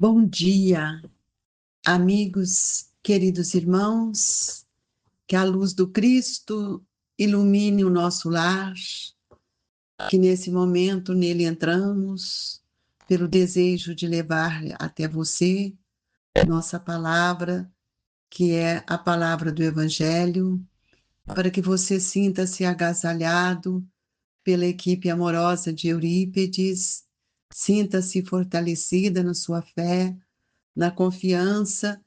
Bom dia, amigos, queridos irmãos, que a luz do Cristo ilumine o nosso lar, que nesse momento nele entramos, pelo desejo de levar até você nossa palavra, que é a palavra do Evangelho, para que você sinta-se agasalhado pela equipe amorosa de Eurípides, sinta-se fortalecida na sua fé, na confiança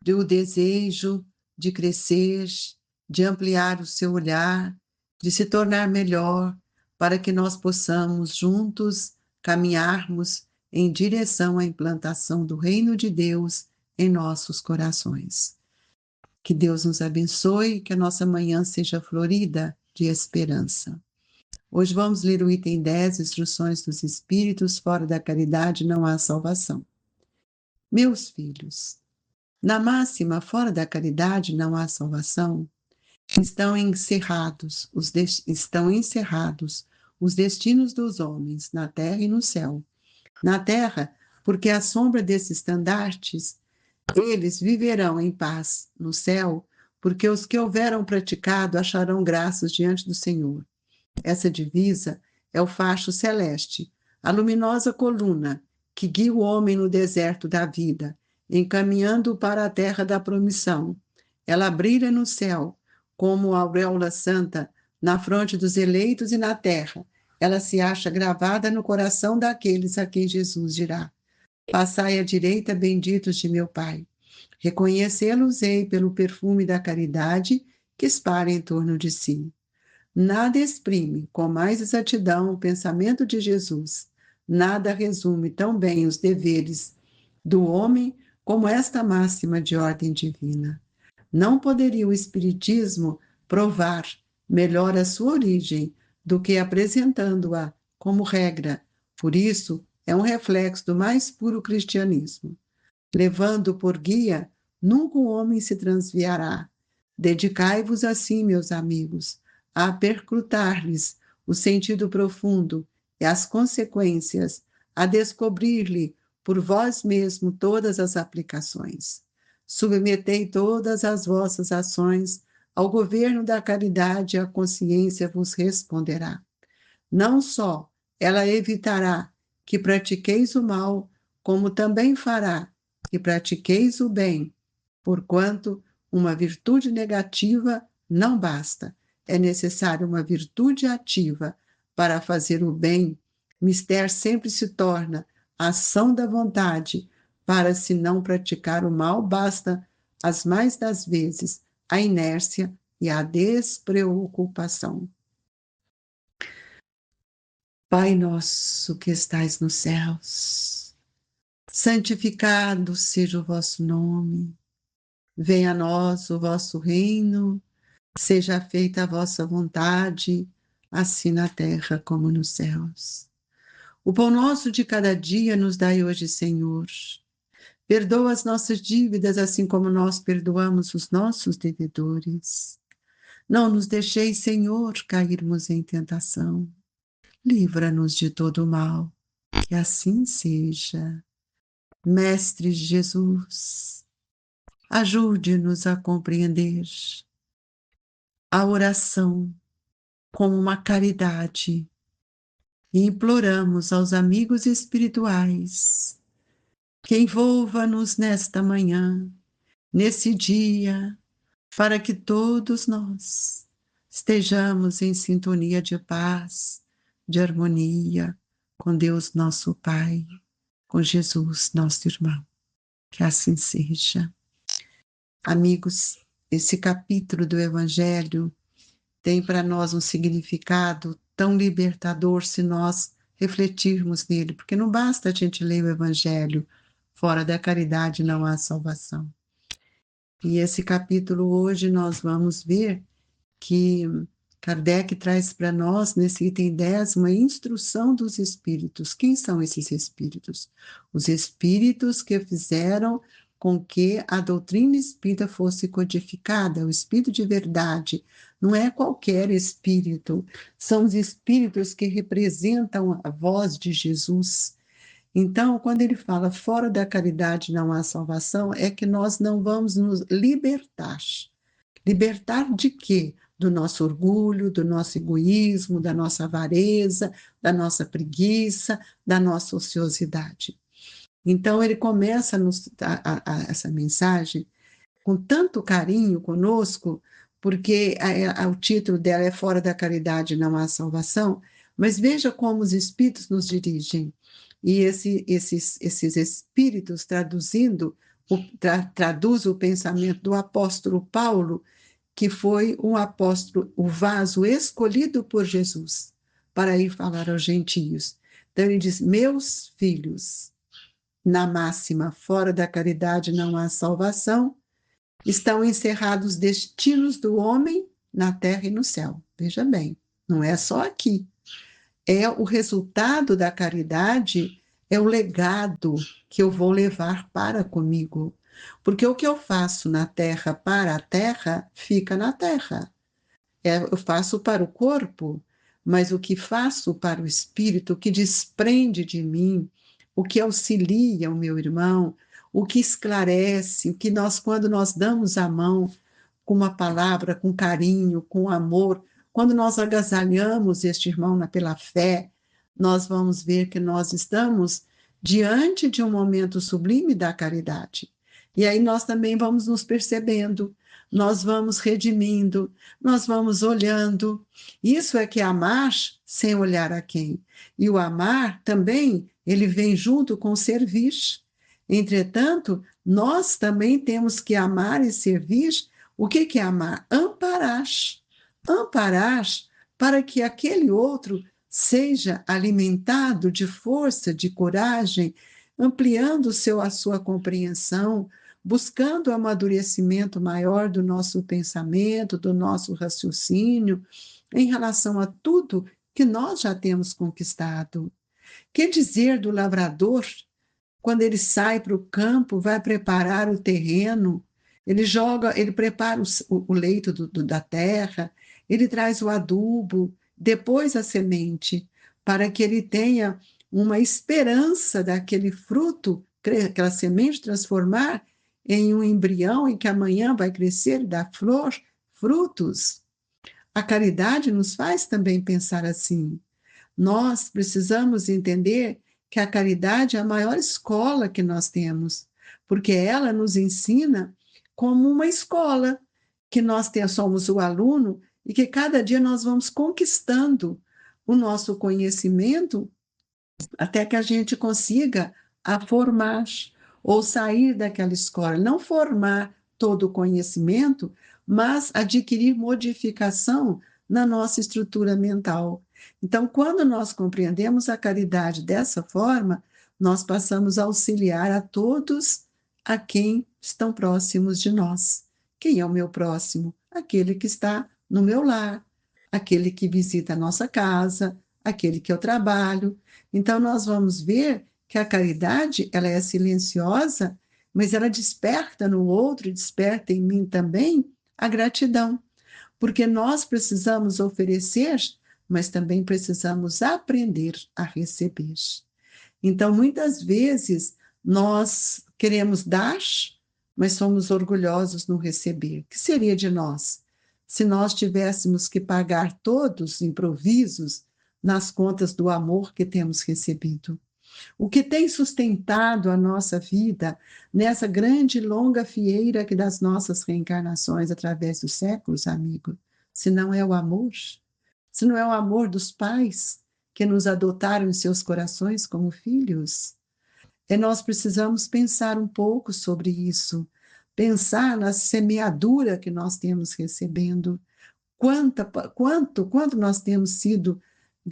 do desejo de crescer, de ampliar o seu olhar, de se tornar melhor, para que nós possamos juntos caminharmos em direção à implantação do reino de Deus em nossos corações. Que Deus nos abençoe e que a nossa manhã seja florida de esperança. Hoje vamos ler o item 10, Instruções dos Espíritos, fora da caridade não há salvação. Meus filhos, na máxima, fora da caridade não há salvação, estão encerrados os destinos dos homens na terra e no céu. Na terra, porque à sombra desses estandartes, eles viverão em paz. No céu, porque os que houveram praticado acharão graças diante do Senhor. Essa divisa é o facho celeste, a luminosa coluna que guia o homem no deserto da vida, encaminhando-o para a terra da promissão. Ela brilha no céu, como a auréola santa, na fronte dos eleitos e na terra. Ela se acha gravada no coração daqueles a quem Jesus dirá: Passai à direita, benditos de meu Pai. Reconhecê-los-ei pelo perfume da caridade que espalha em torno de si. Nada exprime com mais exatidão o pensamento de Jesus. Nada resume tão bem os deveres do homem como esta máxima de ordem divina. Não poderia o Espiritismo provar melhor a sua origem do que apresentando-a como regra. Por isso, é um reflexo do mais puro cristianismo. Levando por guia, nunca o homem se transviará. Dedicai-vos assim, meus amigos, a perscrutar-lhes o sentido profundo e as consequências, a descobrir-lhe por vós mesmo todas as aplicações. Submetei todas as vossas ações ao governo da caridade e a consciência vos responderá. Não só ela evitará que pratiqueis o mal, como também fará que pratiqueis o bem, porquanto uma virtude negativa não basta, é necessária uma virtude ativa para fazer o bem. Mister sempre se torna a ação da vontade, para se não praticar o mal, basta, as mais das vezes, a inércia e a despreocupação. Pai nosso que estais nos céus, santificado seja o vosso nome. Venha a nós o vosso reino, seja feita a vossa vontade, assim na terra como nos céus. O pão nosso de cada dia nos dai hoje, Senhor. Perdoa as nossas dívidas, assim como nós perdoamos os nossos devedores. Não nos deixeis, Senhor, cairmos em tentação. Livra-nos de todo o mal, que assim seja. Mestre Jesus, ajude-nos a compreender a oração como uma caridade e imploramos aos amigos espirituais que envolva-nos nesta manhã, nesse dia, para que todos nós estejamos em sintonia de paz, de harmonia com Deus nosso Pai, com Jesus nosso irmão. Que assim seja. Amigos, esse capítulo do Evangelho tem para nós um significado tão libertador se nós refletirmos nele, porque não basta a gente ler o Evangelho, fora da caridade não há salvação. E esse capítulo hoje nós vamos ver que Kardec traz para nós, nesse item 10, uma instrução dos espíritos. Quem são esses espíritos? Os espíritos que fizeram com que a doutrina espírita fosse codificada, o espírito de verdade. Não é qualquer espírito, são os espíritos que representam a voz de Jesus. Então, quando ele fala fora da caridade não há salvação, é que nós não vamos nos libertar. Libertar de quê? Do nosso orgulho, do nosso egoísmo, da nossa avareza, da nossa preguiça, da nossa ociosidade. Então, ele começa essa mensagem com tanto carinho conosco, porque o título dela é Fora da Caridade Não Há Salvação, mas veja como os espíritos nos dirigem. E esses espíritos traduzindo, traduz o pensamento do apóstolo Paulo, que foi um apóstolo, o vaso escolhido por Jesus para ir falar aos gentios. Então ele diz: meus filhos, na máxima, fora da caridade não há salvação, estão encerrados os destinos do homem na terra e no céu. Veja bem, não é só aqui. É o resultado da caridade, é o legado que eu vou levar para comigo. Porque o que eu faço na terra para a terra, fica na terra. Eu faço para o corpo, mas o que faço para o espírito, o que desprende de mim, o que auxilia o meu irmão, o que esclarece, o que nós, quando nós damos a mão com uma palavra, com carinho, com amor, quando nós agasalhamos este irmão pela fé, nós vamos ver que nós estamos diante de um momento sublime da caridade. E aí nós também vamos nos percebendo, nós vamos redimindo, nós vamos olhando. Isso é que é amar sem olhar a quem. E o amar também, ele vem junto com o servir. Entretanto, nós também temos que amar e servir. O que é amar? Amparar. Amparar para que aquele outro seja alimentado de força, de coragem, ampliando a sua compreensão, buscando o amadurecimento maior do nosso pensamento, do nosso raciocínio, em relação a tudo que nós já temos conquistado. Que dizer do lavrador, quando ele sai para o campo, vai preparar o terreno, ele joga, ele prepara o leito da terra, ele traz o adubo, depois a semente, para que ele tenha uma esperança daquele fruto, aquela semente transformar em um embrião em que amanhã vai crescer e dar flor, frutos. A caridade nos faz também pensar assim. Nós precisamos entender que a caridade é a maior escola que nós temos, porque ela nos ensina como uma escola, que nós somos o aluno e que cada dia nós vamos conquistando o nosso conhecimento até que a gente consiga a formar ou sair daquela escola, não formar todo o conhecimento, mas adquirir modificação na nossa estrutura mental. Então, quando nós compreendemos a caridade dessa forma, nós passamos a auxiliar a todos a quem estão próximos de nós. Quem é o meu próximo? Aquele que está no meu lar, aquele que visita a nossa casa, aquele que eu trabalho. Então, nós vamos ver que a caridade, ela é silenciosa, mas ela desperta no outro, desperta em mim também a gratidão, porque nós precisamos oferecer, mas também precisamos aprender a receber. Então, muitas vezes, nós queremos dar, mas somos orgulhosos no receber. O que seria de nós se nós tivéssemos que pagar todos os improvisos nas contas do amor que temos recebido? O que tem sustentado a nossa vida nessa grande e longa fieira que das nossas reencarnações através dos séculos, amigo? Se não é o amor? Se não é o amor dos pais que nos adotaram em seus corações como filhos? Nós precisamos pensar um pouco sobre isso, pensar na semeadura que nós temos recebendo, quanto nós temos sido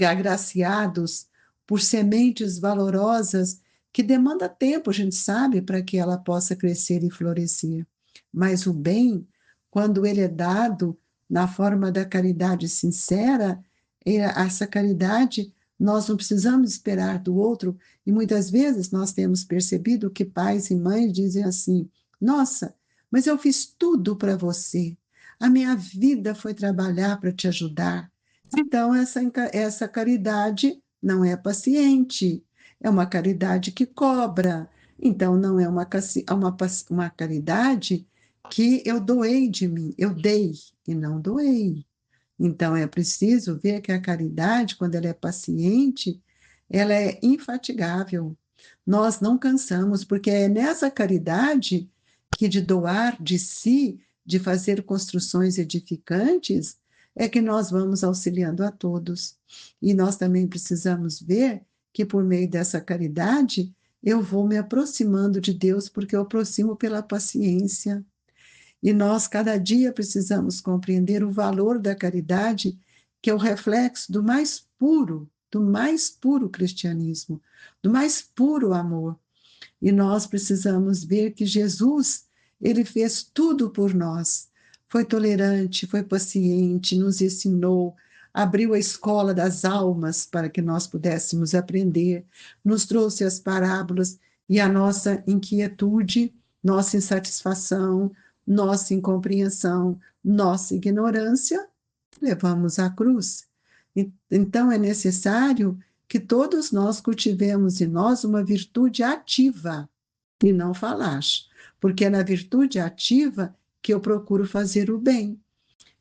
agraciados por sementes valorosas que demanda tempo, a gente sabe, para que ela possa crescer e florescer. Mas o bem, quando ele é dado na forma da caridade sincera, essa caridade nós não precisamos esperar do outro, e muitas vezes nós temos percebido que pais e mães dizem assim: nossa, mas eu fiz tudo para você. A minha vida foi trabalhar para te ajudar. Então, essa caridade não é paciente, é uma caridade que cobra. Então, não é uma caridade que eu doei de mim, eu dei e não doei. Então, é preciso ver que a caridade, quando ela é paciente, ela é infatigável. Nós não cansamos, porque é nessa caridade que de doar de si, de fazer construções edificantes, é que nós vamos auxiliando a todos. E nós também precisamos ver que por meio dessa caridade eu vou me aproximando de Deus, porque eu aproximo pela paciência. E nós, cada dia, precisamos compreender o valor da caridade, que é o reflexo do mais puro cristianismo, do mais puro amor. E nós precisamos ver que Jesus, ele fez tudo por nós. Foi tolerante, foi paciente, nos ensinou, abriu a escola das almas para que nós pudéssemos aprender, nos trouxe as parábolas e a nossa inquietude, nossa insatisfação, nossa incompreensão, nossa ignorância, levamos à cruz. Então é necessário que todos nós cultivemos em nós uma virtude ativa e não falaz, porque é na virtude ativa que eu procuro fazer o bem.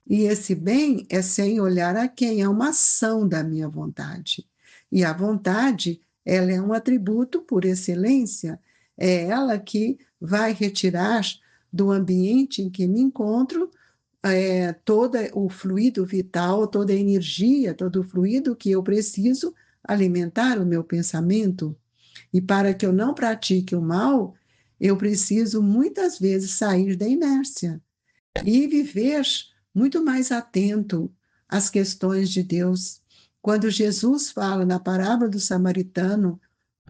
E esse bem é sem olhar a quem, é uma ação da minha vontade. E a vontade, ela é um atributo por excelência, é ela que vai retirar do ambiente em que me encontro todo o fluido vital, toda a energia, todo o fluido que eu preciso alimentar o meu pensamento. E para que eu não pratique o mal, eu preciso muitas vezes sair da inércia e viver muito mais atento às questões de Deus. Quando Jesus fala na parábola do samaritano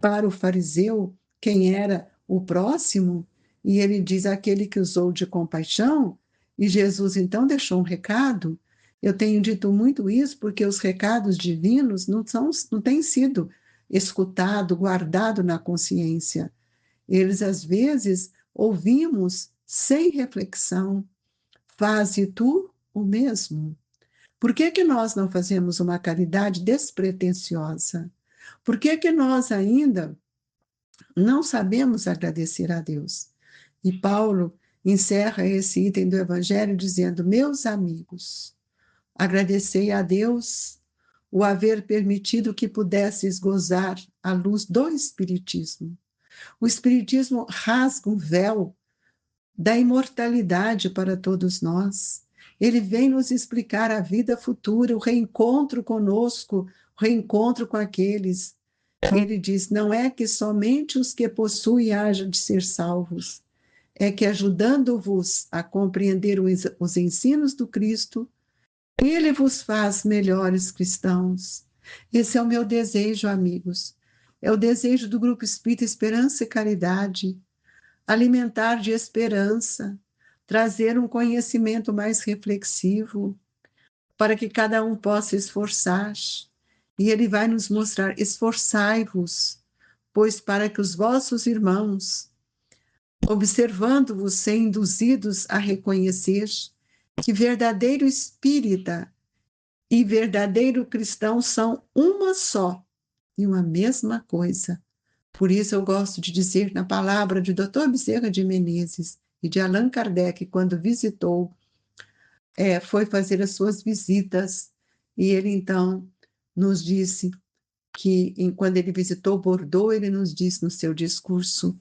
para o fariseu quem era o próximo, e ele diz aquele que usou de compaixão, e Jesus então deixou um recado. Eu tenho dito muito isso porque os recados divinos não têm sido escutados, guardados na consciência. Eles, às vezes, ouvimos sem reflexão. Faze tu o mesmo. Por que que nós não fazemos uma caridade despretensiosa? Por que que nós ainda não sabemos agradecer a Deus? E Paulo encerra esse item do Evangelho dizendo: meus amigos, agradecei a Deus o haver permitido que pudesseis gozar a luz do Espiritismo. O Espiritismo rasga um véu da imortalidade para todos nós. Ele vem nos explicar a vida futura, o reencontro conosco, o reencontro com aqueles. Ele diz: não é que somente os que possuem hajam de ser salvos, é que ajudando-vos a compreender os ensinos do Cristo, ele vos faz melhores cristãos. Esse é o meu desejo, amigos. É o desejo do Grupo Espírita Esperança e Caridade, alimentar de esperança, trazer um conhecimento mais reflexivo, para que cada um possa esforçar. E ele vai nos mostrar: esforçai-vos, pois para que os vossos irmãos, observando-vos, sejam induzidos a reconhecer que verdadeiro espírita e verdadeiro cristão são uma só e uma mesma coisa. Por isso eu gosto de dizer na palavra de Dr. Bezerra de Menezes e de Allan Kardec, quando visitou, foi fazer as suas visitas, e ele então nos disse que, quando ele visitou Bordeaux, ele nos disse no seu discurso,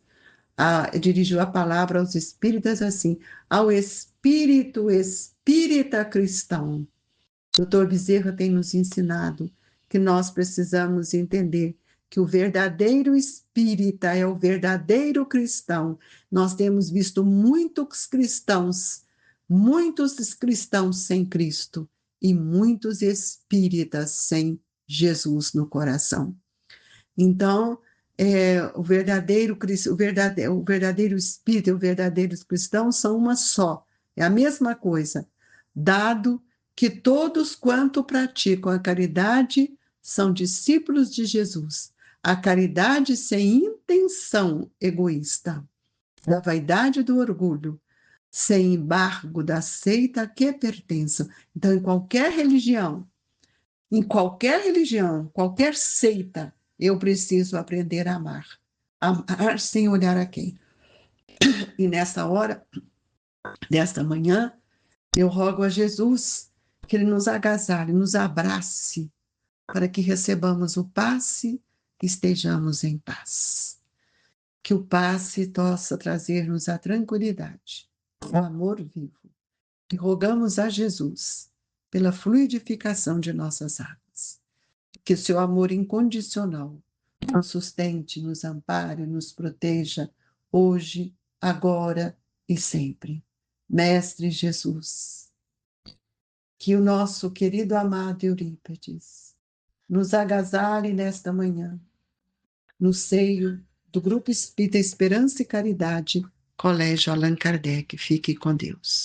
dirigiu a palavra aos espíritas assim: ao espírito espírita cristão. Dr. Bezerra tem nos ensinado que nós precisamos entender que o verdadeiro espírita é o verdadeiro cristão. Nós temos visto muitos cristãos sem Cristo e muitos espíritas sem Jesus no coração. Então, o verdadeiro espírito e o verdadeiro cristão são uma só, é a mesma coisa, dado que todos quanto praticam a caridade são discípulos de Jesus. A caridade sem intenção egoísta, da vaidade e do orgulho, sem embargo da seita a que pertençam. Então, em qualquer religião, qualquer seita, Eu preciso aprender a amar. Amar sem olhar a quem. E nessa hora, desta manhã, eu rogo a Jesus que Ele nos agasalhe, nos abrace, para que recebamos o passe e estejamos em paz. Que o passe possa trazer-nos a tranquilidade, o amor vivo. E rogamos a Jesus pela fluidificação de nossas águas. Que o seu amor incondicional nos sustente, nos ampare, nos proteja, hoje, agora e sempre. Mestre Jesus, que o nosso querido amado Eurípides nos agasalhe nesta manhã, no seio do Grupo Espírita Esperança e Caridade, Colégio Allan Kardec. Fique com Deus.